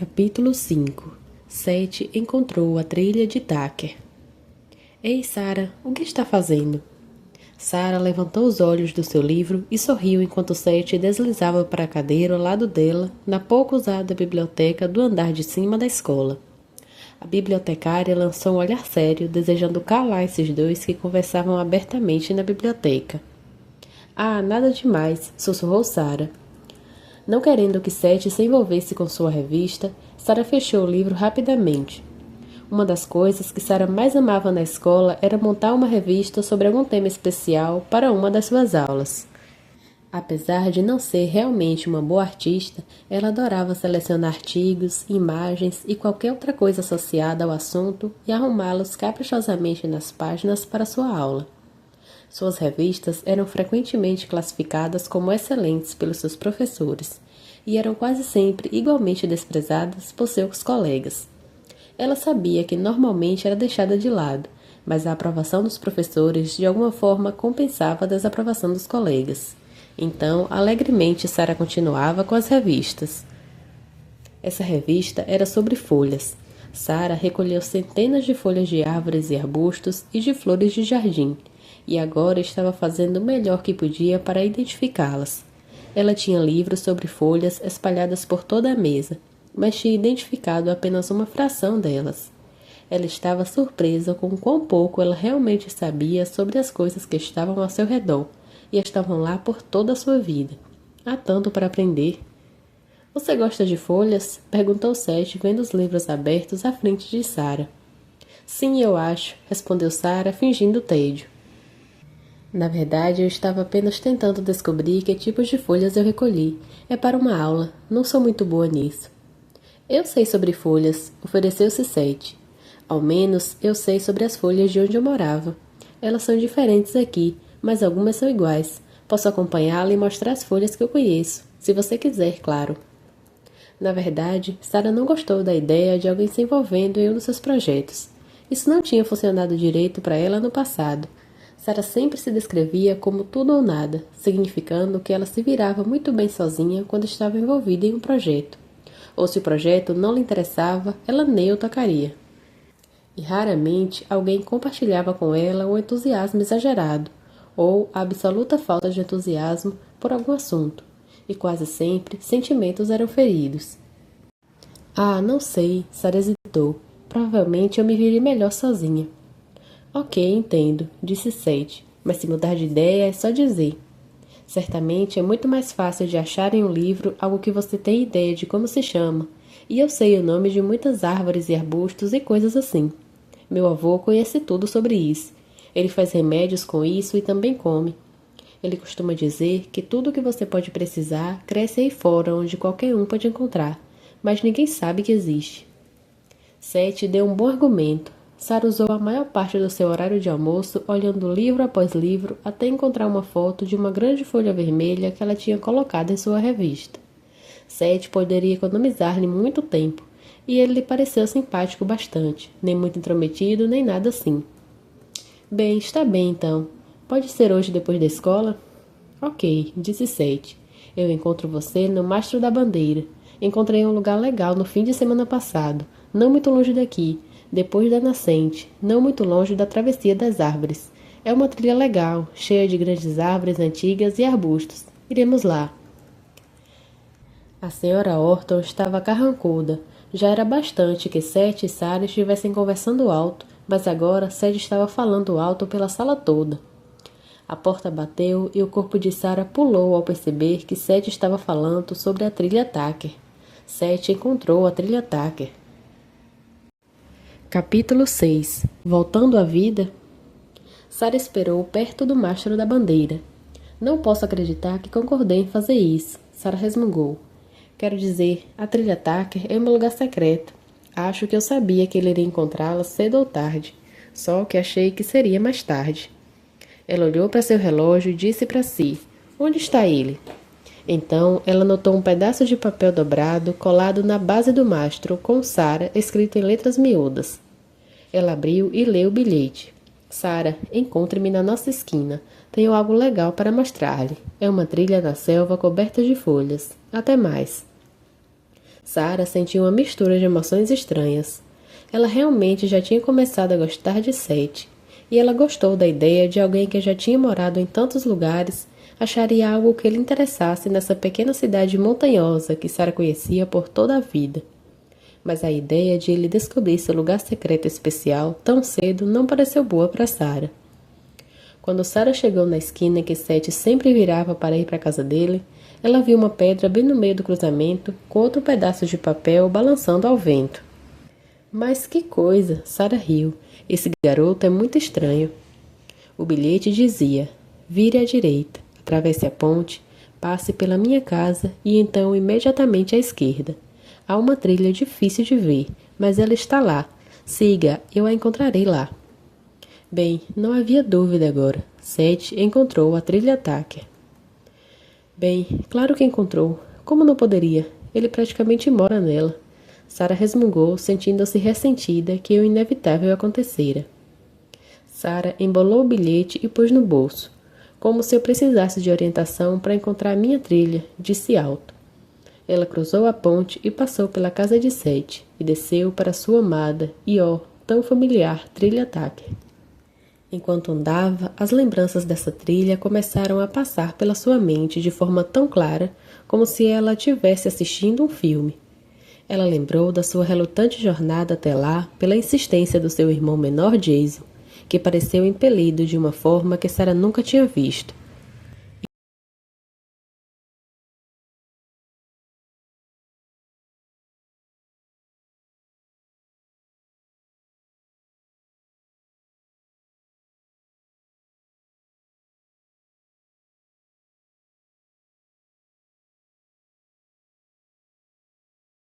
Capítulo 5. Seth encontrou a trilha de Tucker. Ei, Sarah, o que está fazendo? Sarah levantou os olhos do seu livro e sorriu enquanto Seth deslizava para a cadeira ao lado dela, na pouco usada biblioteca do andar de cima da escola. A bibliotecária lançou um olhar sério, desejando calar esses dois que conversavam abertamente na biblioteca. Ah, nada demais, sussurrou Sarah. Não querendo que Seth se envolvesse com sua revista, Sarah fechou o livro rapidamente. Uma das coisas que Sarah mais amava na escola era montar uma revista sobre algum tema especial para uma das suas aulas. Apesar de não ser realmente uma boa artista, ela adorava selecionar artigos, imagens e qualquer outra coisa associada ao assunto e arrumá-los caprichosamente nas páginas para sua aula. Suas revistas eram frequentemente classificadas como excelentes pelos seus professores e eram quase sempre igualmente desprezadas por seus colegas. Ela sabia que normalmente era deixada de lado, mas a aprovação dos professores de alguma forma compensava a desaprovação dos colegas. Então, alegremente, Sarah continuava com as revistas. Essa revista era sobre folhas. Sarah recolheu centenas de folhas de árvores e arbustos e de flores de jardim, e agora estava fazendo o melhor que podia para identificá-las. Ela tinha livros sobre folhas espalhadas por toda a mesa, mas tinha identificado apenas uma fração delas. Ela estava surpresa com quão pouco ela realmente sabia sobre as coisas que estavam ao seu redor, e estavam lá por toda a sua vida. Há tanto para aprender. Você gosta de folhas? Perguntou Seth, vendo os livros abertos à frente de Sarah. Sim, eu acho, respondeu Sarah, fingindo tédio. Na verdade, eu estava apenas tentando descobrir que tipos de folhas eu recolhi. É para uma aula. Não sou muito boa nisso. Eu sei sobre folhas, ofereceu-se Seth. Ao menos, eu sei sobre as folhas de onde eu morava. Elas são diferentes aqui, mas algumas são iguais. Posso acompanhá-la e mostrar as folhas que eu conheço, se você quiser, claro. Na verdade, Sarah não gostou da ideia de alguém se envolvendo em um dos seus projetos. Isso não tinha funcionado direito para ela no passado. Sarah sempre se descrevia como tudo ou nada, significando que ela se virava muito bem sozinha quando estava envolvida em um projeto. Ou se o projeto não lhe interessava, ela nem o tocaria. E raramente alguém compartilhava com ela um entusiasmo exagerado, ou a absoluta falta de entusiasmo por algum assunto, e quase sempre sentimentos eram feridos. Ah, não sei, Sarah hesitou. Provavelmente eu me viria melhor sozinha. Ok, entendo, disse Seth, mas se mudar de ideia é só dizer. Certamente é muito mais fácil de achar em um livro algo que você tem ideia de como se chama, e eu sei o nome de muitas árvores e arbustos e coisas assim. Meu avô conhece tudo sobre isso. Ele faz remédios com isso e também come. Ele costuma dizer que tudo o que você pode precisar cresce aí fora, onde qualquer um pode encontrar, mas ninguém sabe que existe. Seth deu um bom argumento. Sarah usou a maior parte do seu horário de almoço olhando livro após livro até encontrar uma foto de uma grande folha vermelha que ela tinha colocado em sua revista. Seth poderia economizar-lhe muito tempo, e ele lhe pareceu simpático bastante, nem muito intrometido, nem nada assim. Bem, está bem então. Pode ser hoje depois da escola? Ok, disse Seth. Eu encontro você no Mastro da Bandeira. Encontrei um lugar legal no fim de semana passado, não muito longe daqui, depois da nascente, não muito longe da travessia das árvores. É uma trilha legal, cheia de grandes árvores antigas e arbustos. Iremos lá. A senhora Orton estava carrancuda. Já era bastante que Seth e Sarah estivessem conversando alto, mas agora Seth estava falando alto pela sala toda. A porta bateu e o corpo de Sarah pulou ao perceber que Seth estava falando sobre a trilha Tucker. Seth encontrou a trilha Tucker. Capítulo 6. Voltando à vida. Sarah esperou perto do mastro da bandeira. Não posso acreditar que concordei em fazer isso, Sarah resmungou. Quero dizer, a trilha Tucker é meu lugar secreto. Acho que eu sabia que ele iria encontrá-la cedo ou tarde, só que achei que seria mais tarde. Ela olhou para seu relógio e disse para si, onde está ele? Então, ela notou um pedaço de papel dobrado colado na base do mastro com Sarah escrito em letras miúdas. Ela abriu e leu o bilhete. Sarah, encontre-me na nossa esquina. Tenho algo legal para mostrar-lhe. É uma trilha na selva coberta de folhas. Até mais. Sarah sentiu uma mistura de emoções estranhas. Ela realmente já tinha começado a gostar de Seth, e ela gostou da ideia de alguém que já tinha morado em tantos lugares, acharia algo que lhe interessasse nessa pequena cidade montanhosa que Sarah conhecia por toda a vida. Mas a ideia de ele descobrir seu lugar secreto especial tão cedo não pareceu boa para Sarah. Quando Sarah chegou na esquina em que Seth sempre virava para ir para a casa dele, ela viu uma pedra bem no meio do cruzamento, com outro pedaço de papel balançando ao vento. Mas que coisa! Sarah riu. Esse garoto é muito estranho. O bilhete dizia: vire à direita, atravesse a ponte, passe pela minha casa e então imediatamente à esquerda. Há uma trilha difícil de ver, mas ela está lá. Siga, eu a encontrarei lá. Bem, não havia dúvida agora. Seth encontrou a trilha Tucker. Bem, claro que encontrou. Como não poderia? Ele praticamente mora nela. Sarah resmungou, sentindo-se ressentida que o inevitável acontecera. Sarah embolou o bilhete e pôs no bolso. Como se eu precisasse de orientação para encontrar minha trilha, disse alto. Ela cruzou a ponte e passou pela casa de Seth, e desceu para sua amada e, tão familiar trilha Tucker. Enquanto andava, as lembranças dessa trilha começaram a passar pela sua mente de forma tão clara como se ela estivesse assistindo um filme. Ela lembrou da sua relutante jornada até lá pela insistência do seu irmão menor Jason, que pareceu impelido de uma forma que Sarah nunca tinha visto.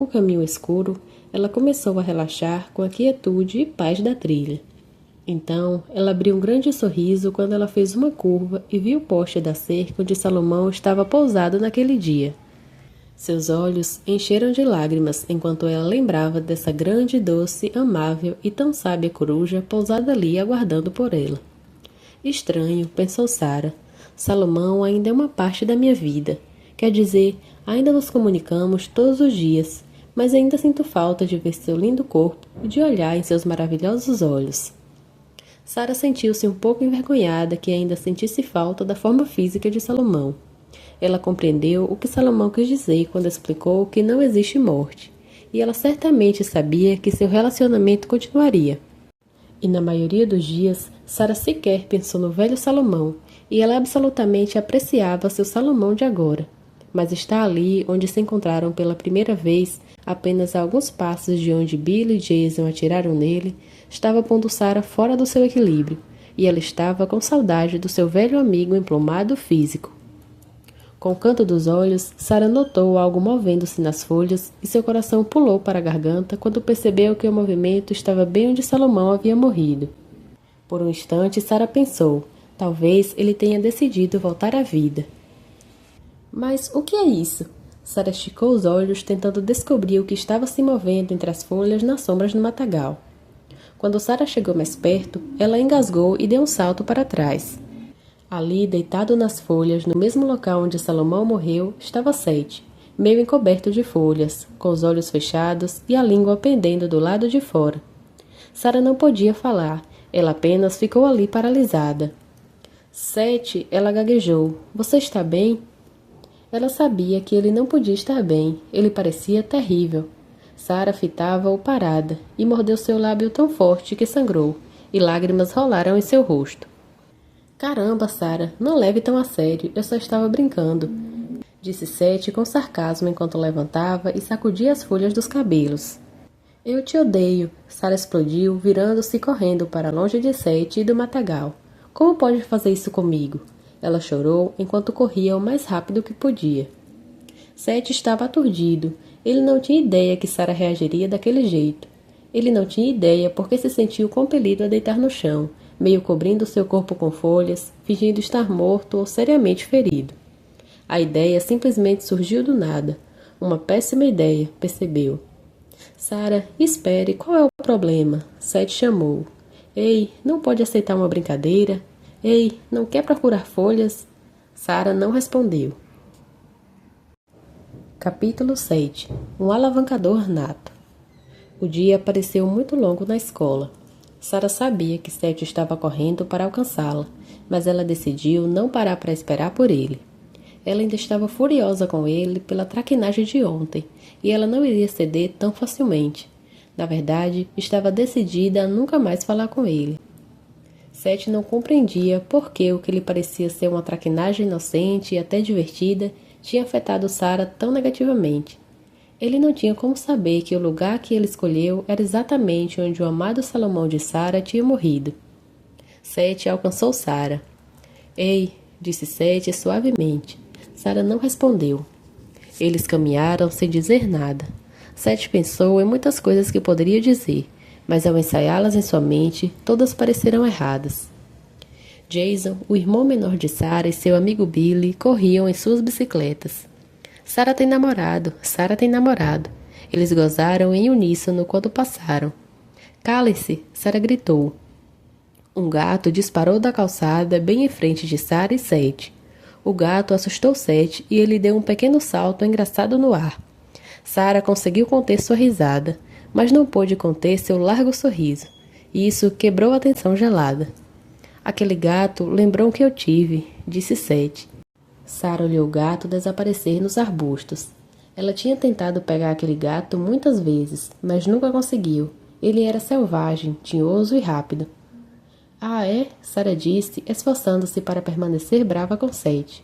No caminho escuro, ela começou a relaxar com a quietude e paz da trilha. Então, ela abriu um grande sorriso quando ela fez uma curva e viu o poste da cerca onde Salomão estava pousado naquele dia. Seus olhos encheram de lágrimas enquanto ela lembrava dessa grande, doce, amável e tão sábia coruja pousada ali aguardando por ela. Estranho, pensou Sarah. Salomão ainda é uma parte da minha vida. Quer dizer, ainda nos comunicamos todos os dias, mas ainda sinto falta de ver seu lindo corpo e de olhar em seus maravilhosos olhos. Sarah sentiu-se um pouco envergonhada que ainda sentisse falta da forma física de Salomão. Ela compreendeu o que Salomão quis dizer quando explicou que não existe morte, e ela certamente sabia que seu relacionamento continuaria. E na maioria dos dias, Sarah sequer pensou no velho Salomão, e ela absolutamente apreciava seu Salomão de agora. Mas está ali onde se encontraram pela primeira vez, apenas a alguns passos de onde Billy e Jason atiraram nele, estava pondo Sarah fora do seu equilíbrio, e ela estava com saudade do seu velho amigo emplumado físico. Com o canto dos olhos, Sarah notou algo movendo-se nas folhas e seu coração pulou para a garganta quando percebeu que o movimento estava bem onde Salomão havia morrido. Por um instante, Sarah pensou, talvez ele tenha decidido voltar à vida. Mas o que é isso? Sarah esticou os olhos tentando descobrir o que estava se movendo entre as folhas nas sombras do matagal. Quando Sarah chegou mais perto, ela engasgou e deu um salto para trás. Ali, deitado nas folhas, no mesmo local onde Salomão morreu, estava Seth, meio encoberto de folhas, com os olhos fechados e a língua pendendo do lado de fora. Sarah não podia falar, ela apenas ficou ali paralisada. Seth, ela gaguejou. Você está bem? Ela sabia que ele não podia estar bem, ele parecia terrível. Sarah fitava-o parada e mordeu seu lábio tão forte que sangrou, e lágrimas rolaram em seu rosto. Caramba, Sarah, não leve tão a sério, eu só estava brincando, disse Seth com sarcasmo enquanto levantava e sacudia as folhas dos cabelos. Eu te odeio, Sarah explodiu, virando-se e correndo para longe de Seth e do matagal. Como pode fazer isso comigo? Ela chorou enquanto corria o mais rápido que podia. Seth estava aturdido. Ele não tinha ideia que Sarah reagiria daquele jeito. Ele não tinha ideia porque se sentiu compelido a deitar no chão, meio cobrindo seu corpo com folhas, fingindo estar morto ou seriamente ferido. A ideia simplesmente surgiu do nada. Uma péssima ideia, percebeu. Sarah, espere, qual é o problema? Seth chamou. Ei, não pode aceitar uma brincadeira? Ei, não quer procurar folhas? Sarah não respondeu. Capítulo 7. Um alavancador nato. O dia pareceu muito longo na escola. Sara sabia que Seth estava correndo para alcançá-la, mas ela decidiu não parar para esperar por ele. Ela ainda estava furiosa com ele pela traquinagem de ontem, e ela não iria ceder tão facilmente. Na verdade, estava decidida a nunca mais falar com ele. Seth não compreendia por que o que lhe parecia ser uma traquinagem inocente e até divertida tinha afetado Sara tão negativamente. Ele não tinha como saber que o lugar que ele escolheu era exatamente onde o amado Salomão de Sara tinha morrido. Seth alcançou Sara. Ei, disse Seth suavemente. Sara não respondeu. Eles caminharam sem dizer nada. Seth pensou em muitas coisas que poderia dizer, mas ao ensaiá-las em sua mente, todas pareceram erradas. Jason, o irmão menor de Sara, e seu amigo Billy corriam em suas bicicletas. Sara tem namorado, Sara tem namorado. Eles gozaram em uníssono quando passaram. Calem-se, Sara gritou. Um gato disparou da calçada bem em frente de Sara e Seth. O gato assustou Seth e ele deu um pequeno salto engraçado no ar. Sara conseguiu conter sua risada, mas não pôde conter seu largo sorriso. E isso quebrou a tensão gelada. Aquele gato lembrou o que eu tive, disse Seth. Sara olhou o gato desaparecer nos arbustos. Ela tinha tentado pegar aquele gato muitas vezes, mas nunca conseguiu. Ele era selvagem, tinhoso e rápido. Ah, é? Sara disse, esforçando-se para permanecer brava com Seth.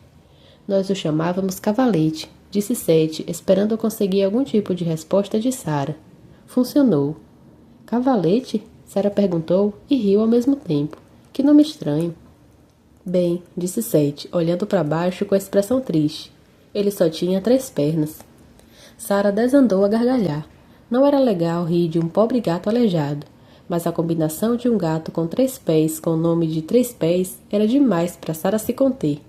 Nós o chamávamos Cavalete, disse Seth, esperando conseguir algum tipo de resposta de Sara. Funcionou. Cavalete? Sara perguntou e riu ao mesmo tempo. Que nome estranho. Bem, disse Seth, olhando para baixo com a expressão triste. Ele só tinha 3 pernas. Sara desandou a gargalhar. Não era legal rir de um pobre gato aleijado, mas a combinação de um gato com 3 pés com o nome de 3 pés era demais para Sara se conter.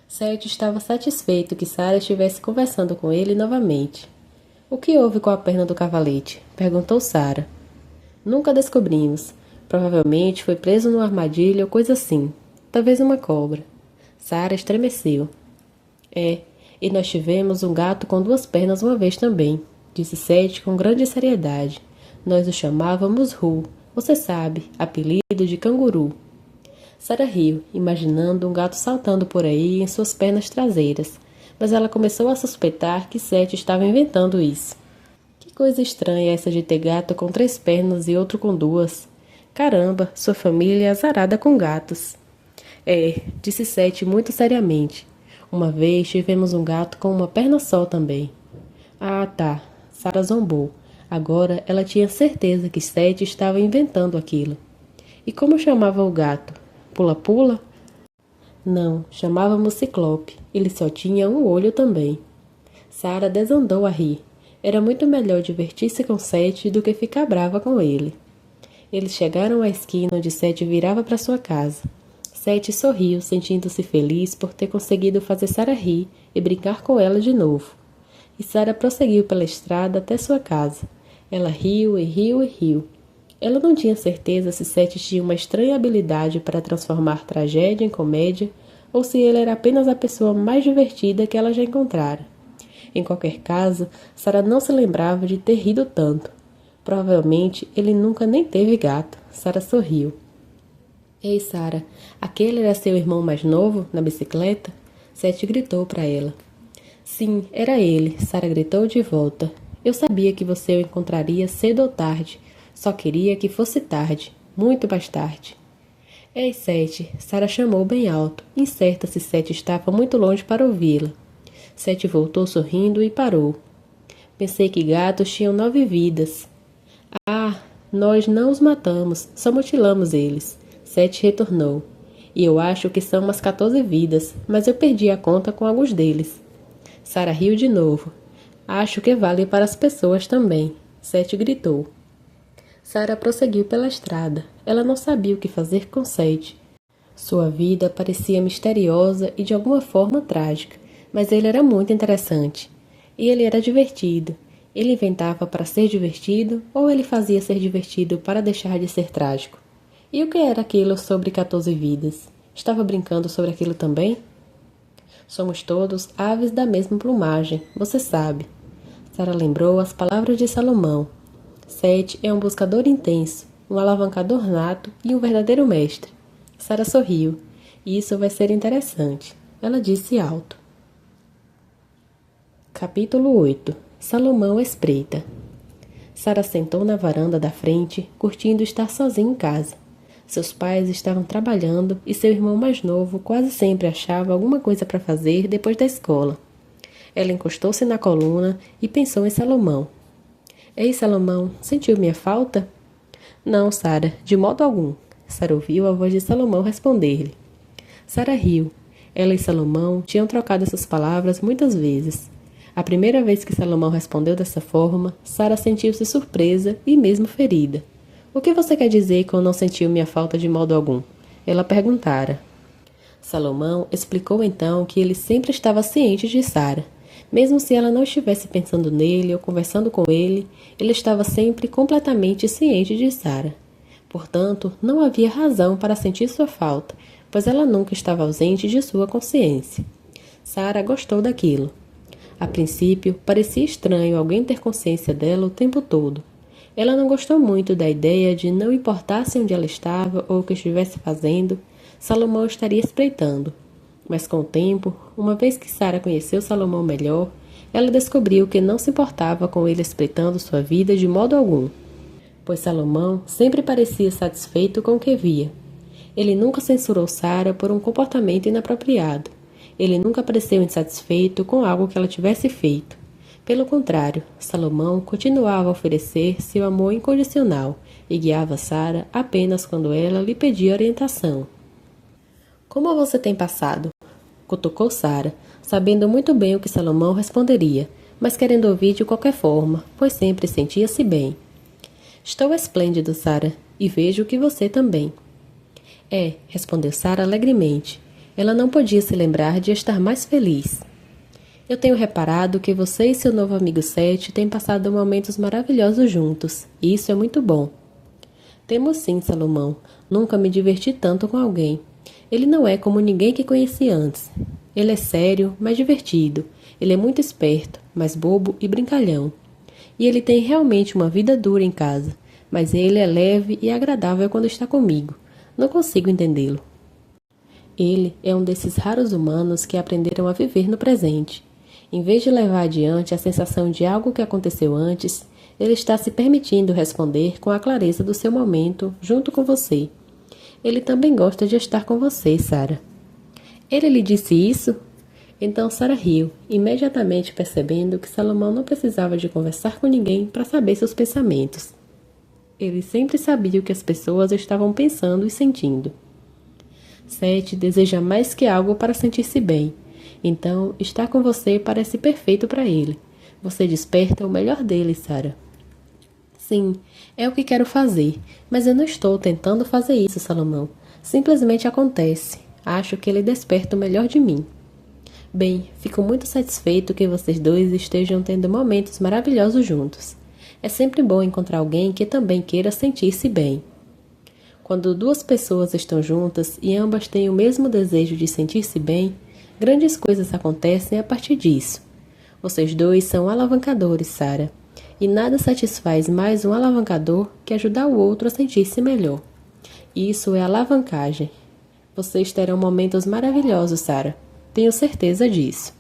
Seth estava satisfeito que Sara estivesse conversando com ele novamente. O que houve com a perna do cavalete? Perguntou Sara. Nunca descobrimos. Provavelmente foi preso numa armadilha ou coisa assim. Talvez uma cobra. Sara estremeceu. É, e nós tivemos um gato com 2 pernas uma vez também, disse Seth com grande seriedade. Nós o chamávamos Ru, você sabe, apelido de canguru. Sara riu, imaginando um gato saltando por aí em suas pernas traseiras, mas ela começou a suspeitar que Seth estava inventando isso. Que coisa estranha essa de ter gato com 3 pernas e outro com 2. Caramba, sua família é azarada com gatos. É, disse Seth muito seriamente. Uma vez tivemos um gato com uma perna só também. Ah, tá. Sara zombou. Agora ela tinha certeza que Seth estava inventando aquilo. E como chamava o gato? Pula-pula? Não, chamávamos Ciclope. Ele só tinha um olho também. Sara desandou a rir. Era muito melhor divertir-se com Seth do que ficar brava com ele. Eles chegaram à esquina onde Seth virava para sua casa. Seth sorriu, sentindo-se feliz por ter conseguido fazer Sara rir e brincar com ela de novo. E Sara prosseguiu pela estrada até sua casa. Ela riu e riu e riu. Ela não tinha certeza se Seth tinha uma estranha habilidade para transformar tragédia em comédia ou se ele era apenas a pessoa mais divertida que ela já encontrara. Em qualquer caso, Sara não se lembrava de ter rido tanto. Provavelmente ele nunca nem teve gato. Sara sorriu. Ei, Sara, aquele era seu irmão mais novo, na bicicleta? Seth gritou para ela. Sim, era ele, Sara gritou de volta. Eu sabia que você o encontraria cedo ou tarde. Só queria que fosse tarde, muito mais tarde. Ei, Seth, Sara chamou bem alto, incerta se Seth estava muito longe para ouvi-la. Seth voltou sorrindo e parou. Pensei que gatos tinham 9 vidas. Ah, nós não os matamos, só mutilamos eles. Seth retornou. E eu acho que são umas 14 vidas, mas eu perdi a conta com alguns deles. Sara riu de novo. Acho que vale para as pessoas também. Seth gritou. Sara prosseguiu pela estrada. Ela não sabia o que fazer com Seth. Sua vida parecia misteriosa e de alguma forma trágica, mas ele era muito interessante. E ele era divertido. Ele inventava para ser divertido ou ele fazia ser divertido para deixar de ser trágico? E o que era aquilo sobre 14 vidas? Estava brincando sobre aquilo também? Somos todos aves da mesma plumagem, você sabe. Sara lembrou as palavras de Salomão. Sete é um buscador intenso, um alavancador nato e um verdadeiro mestre. Sara sorriu. Isso vai ser interessante, ela disse alto. Capítulo 8. Salomão espreita. Sara sentou na varanda da frente, curtindo estar sozinha em casa. Seus pais estavam trabalhando e seu irmão mais novo quase sempre achava alguma coisa para fazer depois da escola. Ela encostou-se na coluna e pensou em Salomão. Ei, Salomão, sentiu minha falta? Não, Sara, de modo algum. Sara ouviu a voz de Salomão responder-lhe. Sara riu. Ela e Salomão tinham trocado essas palavras muitas vezes. A primeira vez que Salomão respondeu dessa forma, Sara sentiu-se surpresa e mesmo ferida. O que você quer dizer com não sentiu minha falta de modo algum? Ela perguntara. Salomão explicou então que ele sempre estava ciente de Sara. Mesmo se ela não estivesse pensando nele ou conversando com ele, ele estava sempre completamente ciente de Sara. Portanto, não havia razão para sentir sua falta, pois ela nunca estava ausente de sua consciência. Sara gostou daquilo. A princípio, parecia estranho alguém ter consciência dela o tempo todo. Ela não gostou muito da ideia de não importasse onde ela estava ou o que estivesse fazendo, Salomão estaria espreitando. Mas com o tempo, uma vez que Sara conheceu Salomão melhor, ela descobriu que não se importava com ele espreitando sua vida de modo algum, pois Salomão sempre parecia satisfeito com o que via. Ele nunca censurou Sara por um comportamento inapropriado. Ele nunca pareceu insatisfeito com algo que ela tivesse feito. Pelo contrário, Salomão continuava a oferecer seu amor incondicional e guiava Sara apenas quando ela lhe pedia orientação. Como você tem passado? Cutucou Sara, sabendo muito bem o que Salomão responderia, mas querendo ouvir de qualquer forma, pois sempre sentia-se bem. Estou esplêndido, Sara, e vejo que você também. Respondeu Sara alegremente. Ela não podia se lembrar de estar mais feliz. Eu tenho reparado que você e seu novo amigo Sete têm passado momentos maravilhosos juntos, e isso é muito bom. Temos sim, Salomão. Nunca me diverti tanto com alguém. Ele não é como ninguém que conheci antes. Ele é sério, mas divertido. Ele é muito esperto, mas bobo e brincalhão. E ele tem realmente uma vida dura em casa, mas ele é leve e agradável quando está comigo. Não consigo entendê-lo. Ele é um desses raros humanos que aprenderam a viver no presente. Em vez de levar adiante a sensação de algo que aconteceu antes, ele está se permitindo responder com a clareza do seu momento junto com você. Ele também gosta de estar com você, Sara. Ele lhe disse isso? Então Sara riu, imediatamente percebendo que Salomão não precisava de conversar com ninguém para saber seus pensamentos. Ele sempre sabia o que as pessoas estavam pensando e sentindo. Sete deseja mais que algo para sentir-se bem. Então, estar com você parece perfeito para ele. Você desperta o melhor dele, Sara. Sim, é o que quero fazer, mas eu não estou tentando fazer isso, Salomão. Simplesmente acontece. Acho que ele desperta o melhor de mim. Bem, fico muito satisfeito que vocês dois estejam tendo momentos maravilhosos juntos. É sempre bom encontrar alguém que também queira sentir-se bem. Quando duas pessoas estão juntas e ambas têm o mesmo desejo de sentir-se bem, grandes coisas acontecem a partir disso. Vocês dois são alavancadores, Sara, e nada satisfaz mais um alavancador que ajudar o outro a sentir-se melhor. Isso é alavancagem. Vocês terão momentos maravilhosos, Sara. Tenho certeza disso.